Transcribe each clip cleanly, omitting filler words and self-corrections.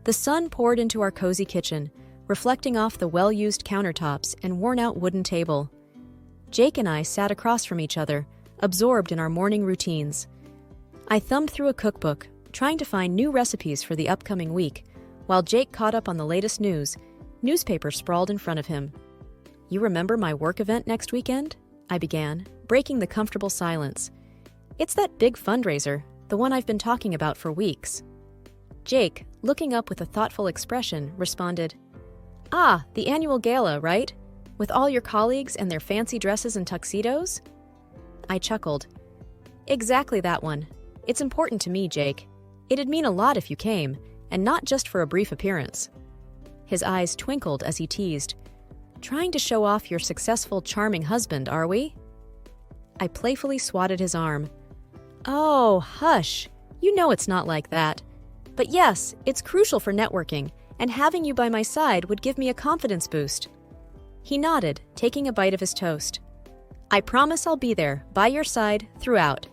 The sun poured into our cozy kitchen, reflecting off the well-used countertops and worn-out wooden table. Jake and I sat across from each other, absorbed in our morning routines. I thumbed through a cookbook, trying to find new recipes for the upcoming week, while Jake caught up on the latest news, newspaper sprawled in front of him. "You remember my work event next weekend?" I began, breaking the comfortable silence. "It's that big fundraiser, the one I've been talking about for weeks." Jake, looking up with a thoughtful expression, responded, "Ah, the annual gala, right? With all your colleagues and their fancy dresses and tuxedos?" I chuckled. "Exactly that one. It's important to me, Jake. It'd mean a lot if you came, and not just for a brief appearance." His eyes twinkled as he teased, "Trying to show off your successful, charming husband, are we?" I playfully swatted his arm. "Oh, hush. You know it's not like that. But yes, it's crucial for networking, and having you by my side would give me a confidence boost." He nodded, taking a bite of his toast. "I promise I'll be there, by your side, throughout.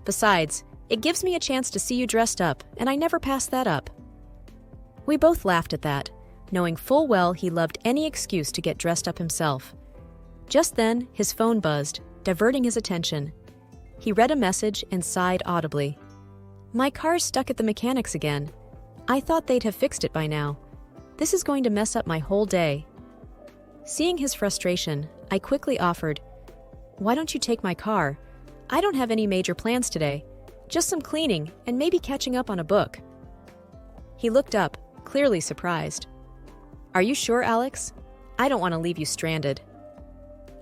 Besides, it gives me a chance to see you dressed up, and I never pass that up." We both laughed at that, knowing full well he loved any excuse to get dressed up himself. Just then, his phone buzzed, diverting his attention. He read a message and sighed audibly. "My car's stuck at the mechanics again. I thought they'd have fixed it by now. This is going to mess up my whole day." Seeing his frustration, I quickly offered, "Why don't you take my car? I don't have any major plans today. Just some cleaning and maybe catching up on a book." He looked up, clearly surprised. "Are you sure, Alex? I don't want to leave you stranded."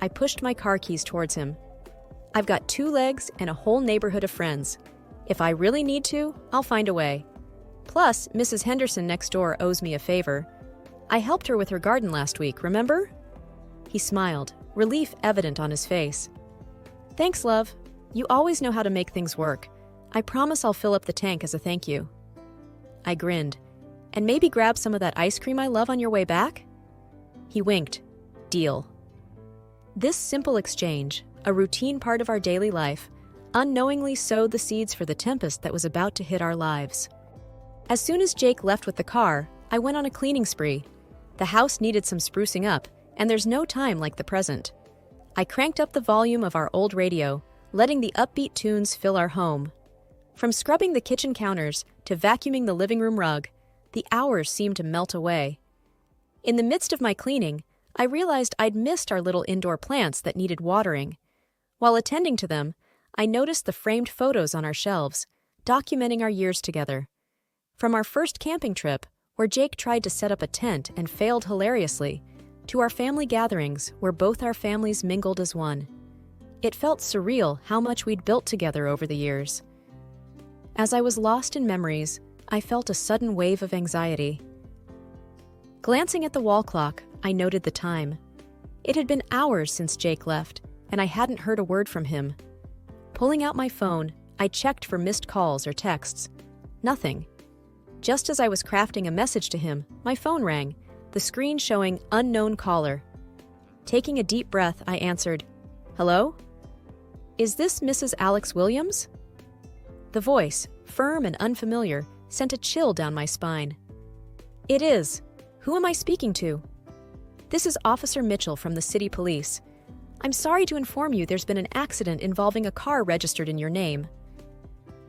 I pushed my car keys towards him. "I've got 2 legs and a whole neighborhood of friends. If I really need to, I'll find a way. Plus, Mrs. Henderson next door owes me a favor. I helped her with her garden last week, remember?" He smiled, relief evident on his face. "Thanks, love. You always know how to make things work. I promise I'll fill up the tank as a thank you." I grinned. "And maybe grab some of that ice cream I love on your way back?" He winked. "Deal." This simple exchange, a routine part of our daily life, unknowingly sowed the seeds for the tempest that was about to hit our lives. As soon as Jake left with the car, I went on a cleaning spree. The house needed some sprucing up, and there's no time like the present. I cranked up the volume of our old radio, letting the upbeat tunes fill our home. From scrubbing the kitchen counters to vacuuming the living room rug, the hours seemed to melt away. In the midst of my cleaning, I realized I'd missed our little indoor plants that needed watering. While attending to them, I noticed the framed photos on our shelves, documenting our years together. From our first camping trip, where Jake tried to set up a tent and failed hilariously, to our family gatherings where both our families mingled as one. It felt surreal how much we'd built together over the years. As I was lost in memories, I felt a sudden wave of anxiety. Glancing at the wall clock, I noted the time. It had been hours since Jake left, and I hadn't heard a word from him. Pulling out my phone, I checked for missed calls or texts. Nothing. Just as I was crafting a message to him, my phone rang, the screen showing unknown caller. Taking a deep breath, I answered, "Hello? Is this Mrs. Alex Williams?" The voice, firm and unfamiliar, sent a chill down my spine. "It is. Who am I speaking to?" "This is Officer Mitchell from the City Police. I'm sorry to inform you there's been an accident involving a car registered in your name."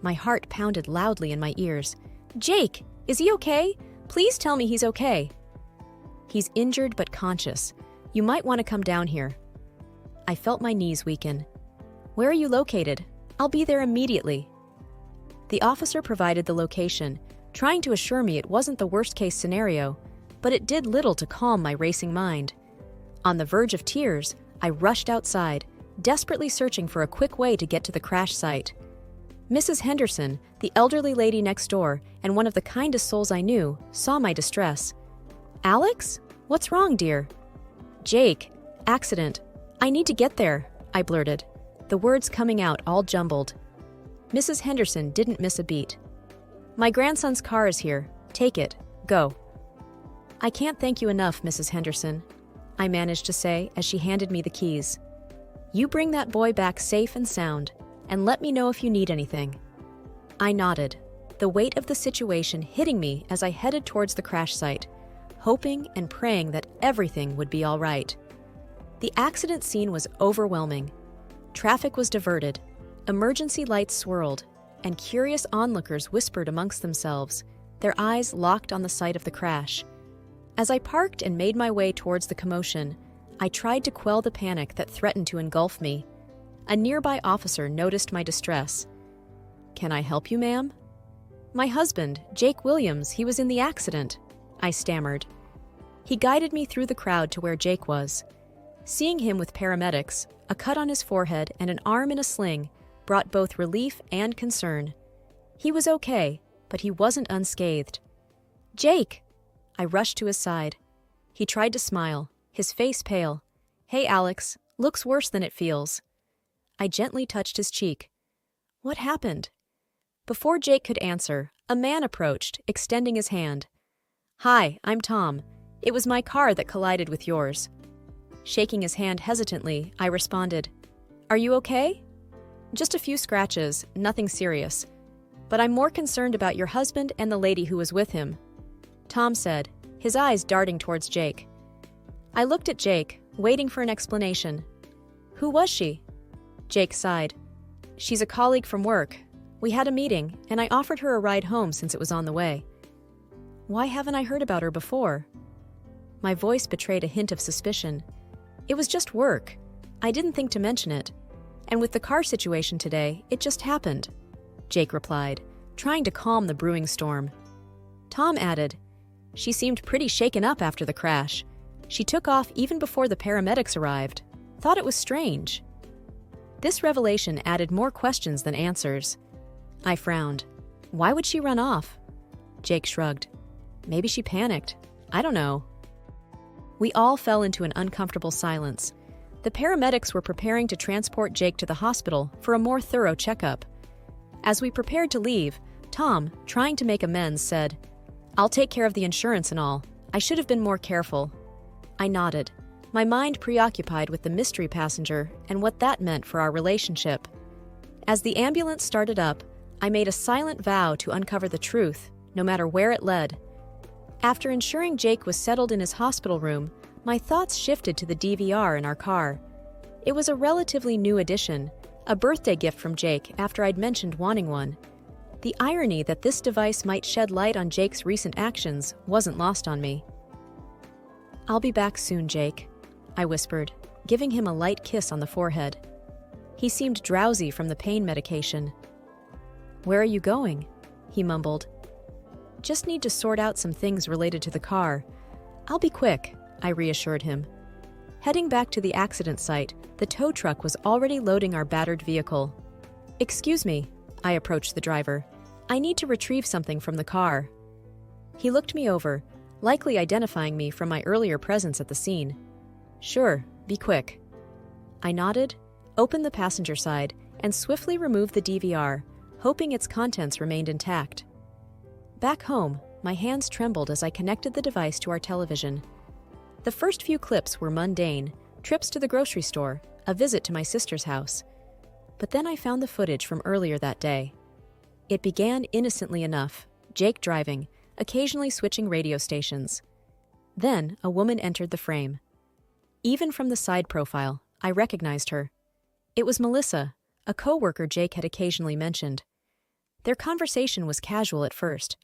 My heart pounded loudly in my ears. "Jake, is he okay? Please tell me he's okay." "He's injured but conscious. You might want to come down here." I felt my knees weaken. "Where are you located? I'll be there immediately." The officer provided the location, trying to assure me it wasn't the worst-case scenario, but it did little to calm my racing mind. On the verge of tears, I rushed outside, desperately searching for a quick way to get to the crash site. Mrs. Henderson, the elderly lady next door and one of the kindest souls I knew, saw my distress. "Alex? What's wrong, dear?" "Jake. Accident. I need to get there," I blurted, the words coming out all jumbled. Mrs. Henderson didn't miss a beat. "My grandson's car is here. Take it. Go." "I can't thank you enough, Mrs. Henderson," I managed to say as she handed me the keys. "You bring that boy back safe and sound, and let me know if you need anything." I nodded. the weight of the situation hitting me as I headed towards the crash site, hoping and praying that everything would be all right. The accident scene was overwhelming. Traffic was diverted, emergency lights swirled, and curious onlookers whispered amongst themselves, their eyes locked on the site of the crash. As I parked and made my way towards the commotion, I tried to quell the panic that threatened to engulf me. A nearby officer noticed my distress. "Can I help you, ma'am?" "My husband, Jake Williams, he was in the accident," I stammered. He guided me through the crowd to where Jake was. Seeing him with paramedics, a cut on his forehead and an arm in a sling brought both relief and concern. He was okay, but he wasn't unscathed. "Jake!" I rushed to his side. He tried to smile, his face pale. "Hey, Alex, looks worse than it feels." I gently touched his cheek. "What happened?" Before Jake could answer, a man approached, extending his hand. "Hi, I'm Tom. It was my car that collided with yours." Shaking his hand hesitantly, I responded, "Are you okay?" "Just a few scratches, nothing serious. But I'm more concerned about your husband and the lady who was with him," Tom said, his eyes darting towards Jake. I looked at Jake, waiting for an explanation. "Who was she?" Jake sighed. "She's a colleague from work. We had a meeting, and I offered her a ride home since it was on the way." "Why haven't I heard about her before?" My voice betrayed a hint of suspicion. "It was just work. I didn't think to mention it. And with the car situation today, it just happened," Jake replied, trying to calm the brewing storm. Tom added, "She seemed pretty shaken up after the crash. She took off even before the paramedics arrived. Thought it was strange." This revelation added more questions than answers. I frowned. "Why would she run off?" Jake shrugged. "Maybe she panicked. I don't know." We all fell into an uncomfortable silence. The paramedics were preparing to transport Jake to the hospital for a more thorough checkup. As we prepared to leave, Tom, trying to make amends, said, "I'll take care of the insurance and all. I should have been more careful." I nodded, my mind preoccupied with the mystery passenger and what that meant for our relationship. As the ambulance started up, I made a silent vow to uncover the truth, no matter where it led. After ensuring Jake was settled in his hospital room, my thoughts shifted to the DVR in our car. It was a relatively new addition, a birthday gift from Jake after I'd mentioned wanting one. The irony that this device might shed light on Jake's recent actions wasn't lost on me. "I'll be back soon, Jake," I whispered, giving him a light kiss on the forehead. He seemed drowsy from the pain medication. "Where are you going?" he mumbled. "Just need to sort out some things related to the car. I'll be quick," I reassured him. Heading back to the accident site, the tow truck was already loading our battered vehicle. "Excuse me," I approached the driver. "I need to retrieve something from the car." He looked me over, likely identifying me from my earlier presence at the scene. "Sure, be quick." I nodded, opened the passenger side, and swiftly removed the DVR, hoping its contents remained intact. Back home, my hands trembled as I connected the device to our television. The first few clips were mundane, trips to the grocery store, a visit to my sister's house. But then I found the footage from earlier that day. It began innocently enough, Jake driving, occasionally switching radio stations. Then a woman entered the frame. Even from the side profile, I recognized her. It was Melissa, a co-worker Jake had occasionally mentioned. Their conversation was casual at first.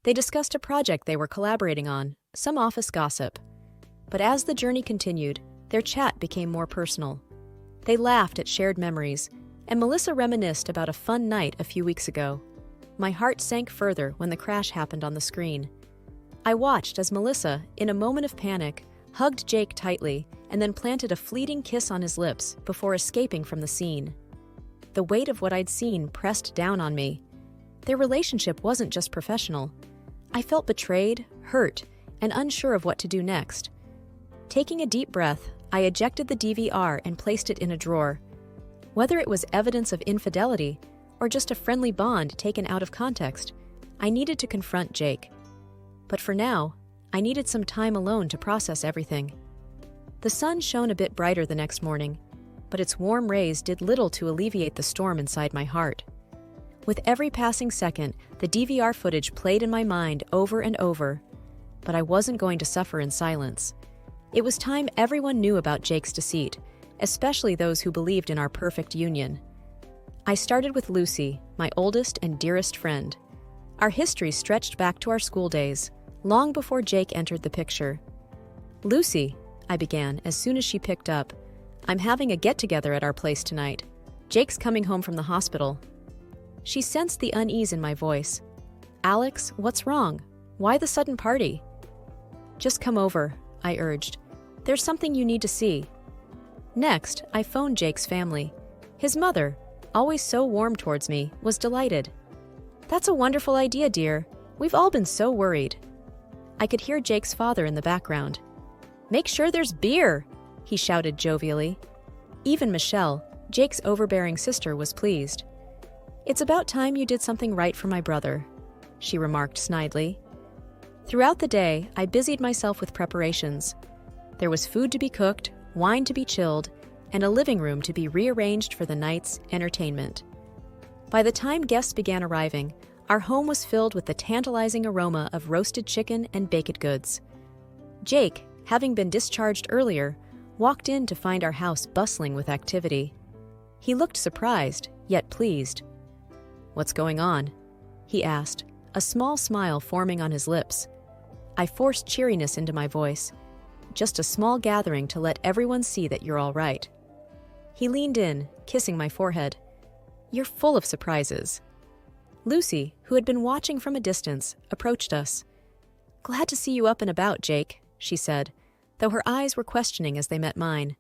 They discussed a project they were collaborating on, some office gossip. But as the journey continued, their chat became more personal. They laughed at shared memories, and Melissa reminisced about a fun night a few weeks ago. My heart sank further when the crash happened on the screen. I watched as Melissa, in a moment of panic, hugged Jake tightly and then planted a fleeting kiss on his lips before escaping from the scene. The weight of what I'd seen pressed down on me. Their relationship wasn't just professional. I felt betrayed, hurt, and unsure of what to do next. Taking a deep breath, I ejected the DVR and placed it in a drawer. Whether it was evidence of infidelity or just a friendly bond taken out of context, I needed to confront Jake. But for now, I needed some time alone to process everything. The sun shone a bit brighter the next morning, but its warm rays did little to alleviate the storm inside my heart. With every passing second, the DVR footage played in my mind over and over. But I wasn't going to suffer in silence. It was time everyone knew about Jake's deceit, especially those who believed in our perfect union. I started with Lucy, my oldest and dearest friend. Our history stretched back to our school days, long before Jake entered the picture. "Lucy," I began as soon as she picked up, "I'm having a get-together at our place tonight. Jake's coming home from the hospital." She sensed the unease in my voice. "Alex, what's wrong? Why the sudden party?" "Just come over," I urged. "There's something you need to see." Next, I phoned Jake's family. His mother, always so warm towards me, was delighted. "That's a wonderful idea, dear. We've all been so worried." I could hear Jake's father in the background. "Make sure there's beer," he shouted jovially. Even Michelle, Jake's overbearing sister, was pleased. "It's about time you did something right for my brother," she remarked snidely. Throughout the day, I busied myself with preparations. There was food to be cooked, wine to be chilled, and a living room to be rearranged for the night's entertainment. By the time guests began arriving, our home was filled with the tantalizing aroma of roasted chicken and baked goods. Jake, having been discharged earlier, walked in to find our house bustling with activity. He looked surprised, yet pleased. "What's going on?" he asked, a small smile forming on his lips. I forced cheeriness into my voice. "Just a small gathering to let everyone see that you're all right." He leaned in, kissing my forehead. "You're full of surprises." Lucy, who had been watching from a distance, approached us. "Glad to see you up and about, Jake," she said, though her eyes were questioning as they met mine.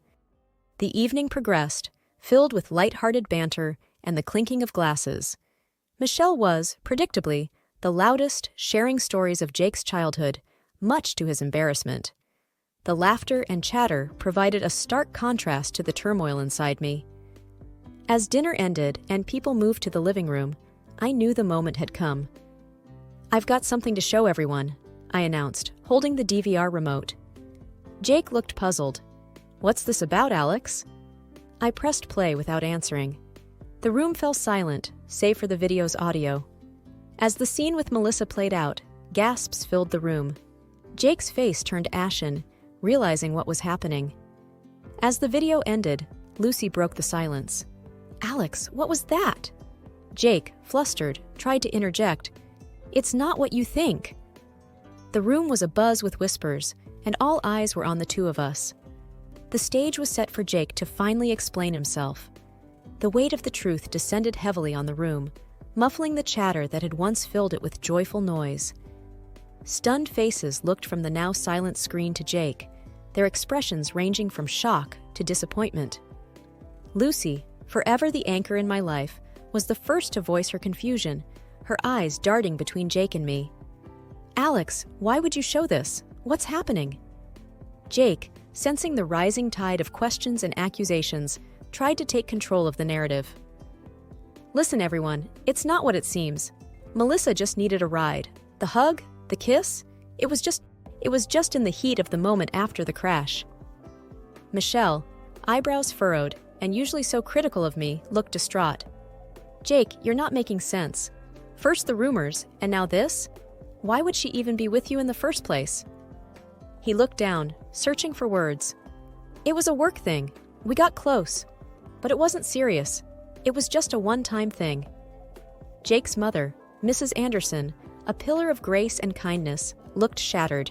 The evening progressed, filled with light-hearted banter and the clinking of glasses. Michelle was, predictably, the loudest, sharing stories of Jake's childhood, much to his embarrassment. The laughter and chatter provided a stark contrast to the turmoil inside me. As dinner ended and people moved to the living room, I knew the moment had come. "I've got something to show everyone," I announced, holding the DVR remote. Jake looked puzzled. "What's this about, Alex?" I pressed play without answering. The room fell silent, save for the video's audio. As the scene with Melissa played out, gasps filled the room. Jake's face turned ashen, realizing what was happening. As the video ended, Lucy broke the silence. "Alex, what was that?" Jake, flustered, tried to interject. "It's not what you think." The room was abuzz with whispers, and all eyes were on the two of us. The stage was set for Jake to finally explain himself. The weight of the truth descended heavily on the room, muffling the chatter that had once filled it with joyful noise. Stunned faces looked from the now silent screen to Jake, their expressions ranging from shock to disappointment. Lucy, forever the anchor in my life, was the first to voice her confusion, her eyes darting between Jake and me. "Alex, why would you show this? What's happening?" Jake, sensing the rising tide of questions and accusations, tried to take control of the narrative. "Listen, everyone, it's not what it seems. Melissa just needed a ride. The hug, the kiss, it was just in the heat of the moment after the crash." Michelle, eyebrows furrowed and usually so critical of me, looked distraught. "Jake, you're not making sense. First the rumors, and now this? Why would she even be with you in the first place?" He looked down, searching for words. "It was a work thing. We got close. But it wasn't serious. It was just a one-time thing." Jake's mother, Mrs. Anderson, a pillar of grace and kindness, looked shattered.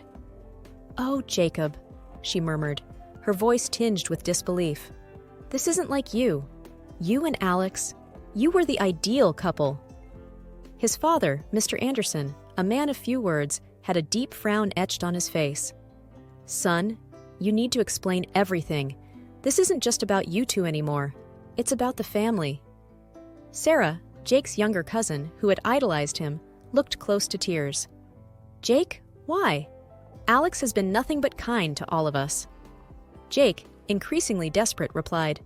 "Oh, Jacob," she murmured, her voice tinged with disbelief. "This isn't like you. You and Alex, you were the ideal couple." His father, Mr. Anderson, a man of few words, had a deep frown etched on his face. "Son, you need to explain everything. This isn't just about you two anymore. It's about the family." Sarah, Jake's younger cousin, who had idolized him, looked close to tears. "Jake, why? Alex has been nothing but kind to all of us." Jake, increasingly desperate, replied,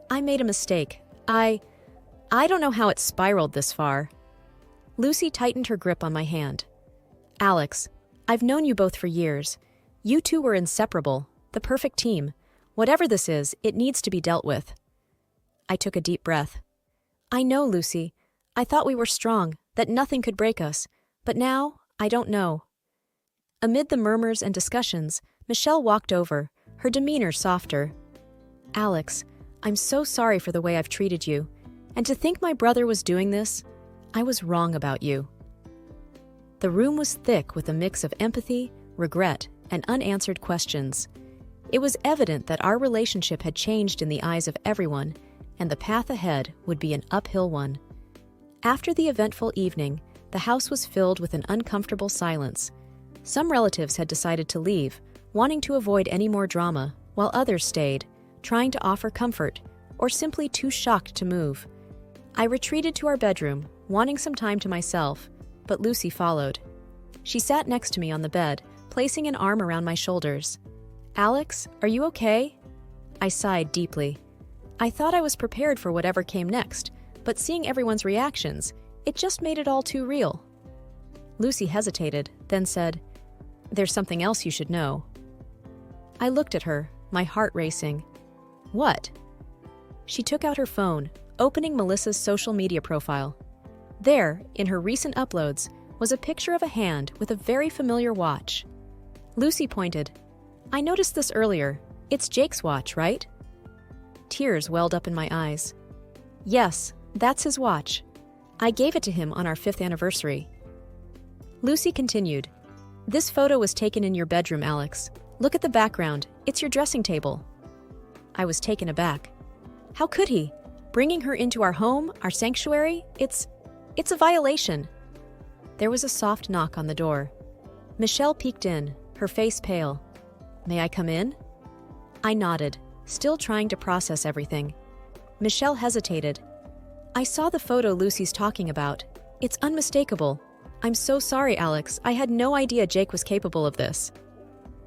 "I made a mistake. I don't know how it spiraled this far." Lucy tightened her grip on my hand. "Alex, I've known you both for years. You two were inseparable, the perfect team. Whatever this is, it needs to be dealt with." I took a deep breath. "I know, Lucy. I thought we were strong, that nothing could break us, but now, I don't know. Amid the murmurs and discussions, Michelle walked over, her demeanor softer. Alex, I'm so sorry for the way I've treated you, and to think my brother was doing this, I was wrong about you. The room was thick with a mix of empathy, regret, and unanswered questions. It was evident that our relationship had changed in the eyes of everyone, and the path ahead would be an uphill one. After the eventful evening, the house was filled with an uncomfortable silence. Some relatives had decided to leave, wanting to avoid any more drama, while others stayed, trying to offer comfort, or simply too shocked to move. I retreated to our bedroom, wanting some time to myself, but Lucy followed. She sat next to me on the bed, placing an arm around my shoulders. Alex, are you okay? I sighed deeply. I thought I was prepared for whatever came next, but seeing everyone's reactions, it just made it all too real. Lucy hesitated, then said, There's something else you should know. I looked at her, my heart racing. What? She took out her phone, opening Melissa's social media profile. There, in her recent uploads, was a picture of a hand with a very familiar watch. Lucy pointed. I noticed this earlier. It's Jake's watch, right? Tears welled up in my eyes. Yes, that's his watch. I gave it to him on our 5th anniversary. Lucy continued. This photo was taken in your bedroom, Alex. Look at the background. It's your dressing table. I was taken aback. How could he? Bringing her into our home, our sanctuary? It's a violation. There was a soft knock on the door. Michelle peeked in, her face pale. May I come in? I nodded, still trying to process everything. Michelle hesitated. I saw the photo Lucy's talking about. It's unmistakable. I'm so sorry, Alex. I had no idea Jake was capable of this.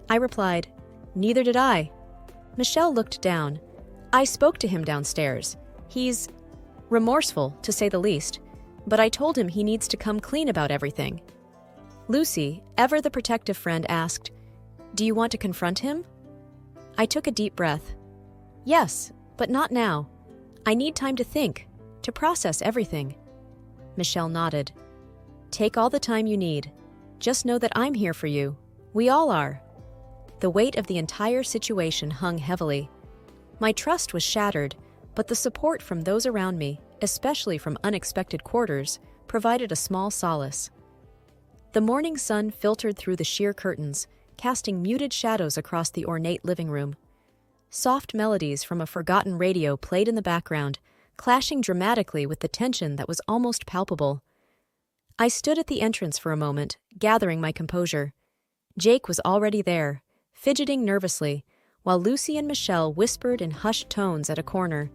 I replied, Neither did I. Michelle looked down. I spoke to him downstairs. He's remorseful, to say the least, but I told him he needs to come clean about everything. Lucy, ever the protective friend, asked, Do you want to confront him? I took a deep breath. Yes, but not now. I need time to think, to process everything. Michelle nodded. Take all the time you need. Just know that I'm here for you. We all are. The weight of the entire situation hung heavily. My trust was shattered, but the support from those around me, especially from unexpected quarters, provided a small solace. The morning sun filtered through the sheer curtains, casting muted shadows across the ornate living room. Soft melodies from a forgotten radio played in the background, clashing dramatically with the tension that was almost palpable. I stood at the entrance for a moment, gathering my composure. Jake was already there, fidgeting nervously, while Lucy and Michelle whispered in hushed tones at a corner.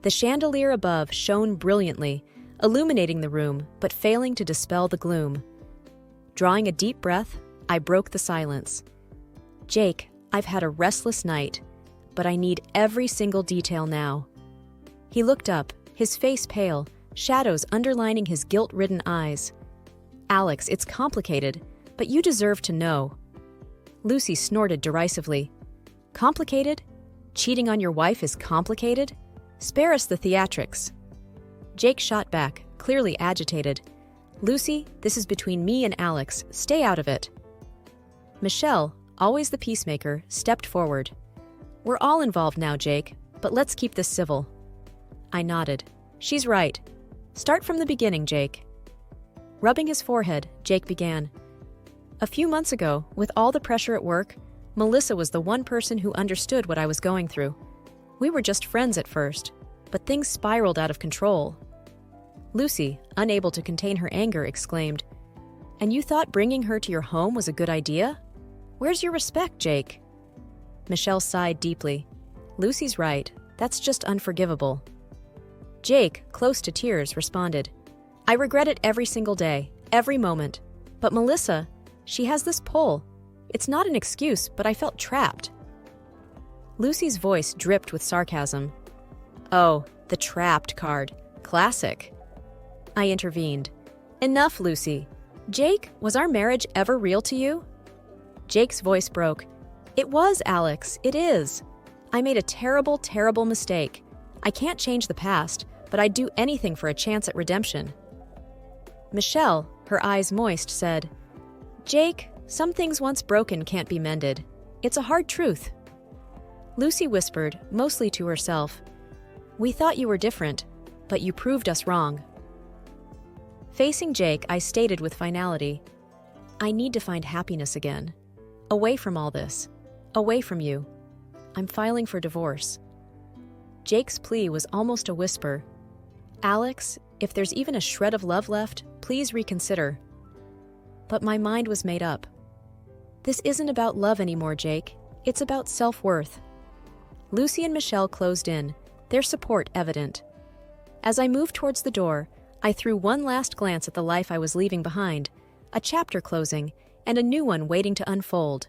The chandelier above shone brilliantly, illuminating the room but failing to dispel the gloom. Drawing a deep breath, I broke the silence. Jake, I've had a restless night, but I need every single detail now. He looked up, his face pale, shadows underlining his guilt-ridden eyes. Alex, it's complicated, but you deserve to know. Lucy snorted derisively. Complicated? Cheating on your wife is complicated? Spare us the theatrics. Jake shot back, clearly agitated. Lucy, this is between me and Alex. Stay out of it. Michelle, always the peacemaker, stepped forward. We're all involved now, Jake, but let's keep this civil. I nodded. She's right. Start from the beginning, Jake. Rubbing his forehead, Jake began. A few months ago, with all the pressure at work, Melissa was the one person who understood what I was going through. We were just friends at first, but things spiraled out of control. Lucy, unable to contain her anger, exclaimed, And you thought bringing her to your home was a good idea? Where's your respect, Jake? Michelle sighed deeply. Lucy's right. That's just unforgivable. Jake, close to tears, responded, I regret it every single day, every moment. But Melissa, she has this pull. It's not an excuse, but I felt trapped. Lucy's voice dripped with sarcasm. Oh, the trapped card. Classic. I intervened. Enough, Lucy. Jake, was our marriage ever real to you? Jake's voice broke. It was, Alex. It is. I made a terrible, terrible mistake. I can't change the past, but I'd do anything for a chance at redemption. Michelle, her eyes moist, said, "Jake, some things once broken can't be mended. It's a hard truth." Lucy whispered, mostly to herself, "We thought you were different, but you proved us wrong." Facing Jake, I stated with finality, "I need to find happiness again. Away from all this. Away from you. I'm filing for divorce." Jake's plea was almost a whisper. "Alex, if there's even a shred of love left, please reconsider." But my mind was made up. This isn't about love anymore, Jake. It's about self-worth. Lucy and Michelle closed in, their support evident. As I moved towards the door, I threw one last glance at the life I was leaving behind, a chapter closing, and a new one waiting to unfold.